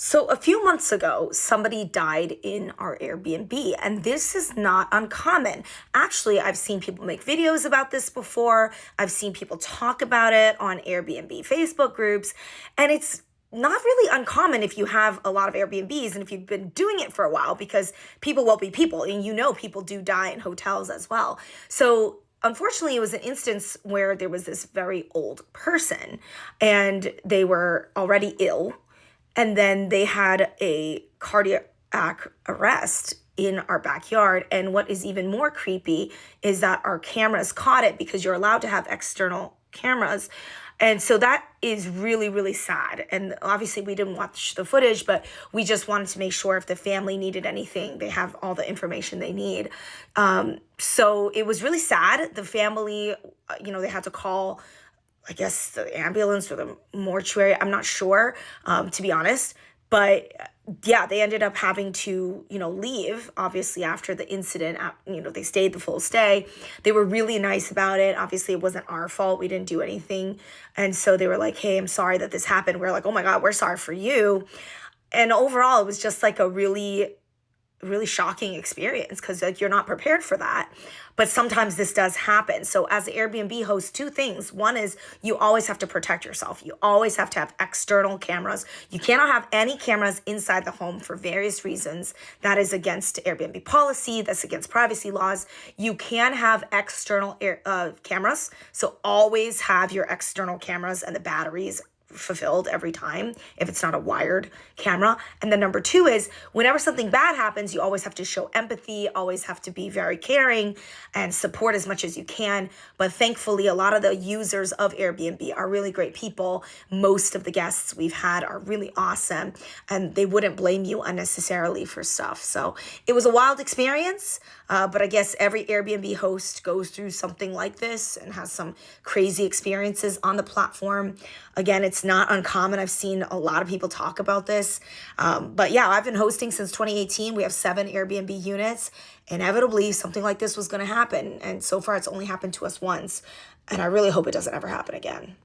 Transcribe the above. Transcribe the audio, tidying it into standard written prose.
So, a few months ago, somebody died in our Airbnb, and this is not uncommon. Actually, I've seen people make videos about this before. I've seen people talk about it on Airbnb Facebook groups, and it's not really uncommon if you have a lot of Airbnbs and if you've been doing it for a while because people will be people, and people do die in hotels as well. So, unfortunately, it was an instance where there was this very old person and they were already ill, and then they had a cardiac arrest in our backyard. And what is even more creepy is that our cameras caught it because you're allowed to have external cameras. And so that is really, really sad. And obviously, we didn't watch the footage, but we just wanted to make sure if the family needed anything, they have all the information they need. So it was really sad. The family, they had to call, I guess, the ambulance or the mortuary. I'm not sure, to be honest. But yeah, they ended up having to, leave, obviously, after the incident. They stayed the full stay. They were really nice about it. Obviously, it wasn't our fault. We didn't do anything. And so they were like, hey, I'm sorry that this happened. We're like, oh my God, we're sorry for you. And overall, it was just like a really shocking experience because you're not prepared for that. But sometimes this does happen. So as an Airbnb host, two things. One is you always have to protect yourself. You always have to have external cameras. You cannot have any cameras inside the home for various reasons. That is against Airbnb policy. That's against privacy laws. You can have external cameras. So always have your external cameras and the batteries fulfilled every time if it's not a wired camera. And then number two is whenever something bad happens, you always have to show empathy, always have to be very caring and support as much as you can. But thankfully, a lot of the users of Airbnb are really great people. Most of the guests we've had are really awesome, and they wouldn't blame you unnecessarily for stuff. So it was a wild experience, but I guess every Airbnb host goes through something like this and has some crazy experiences on the platform. Again, it's not uncommon. I've seen a lot of people talk about this. But yeah, I've been hosting since 2018. We have 7 Airbnb units. Inevitably, something like this was going to happen. And so far, it's only happened to us once. And I really hope it doesn't ever happen again.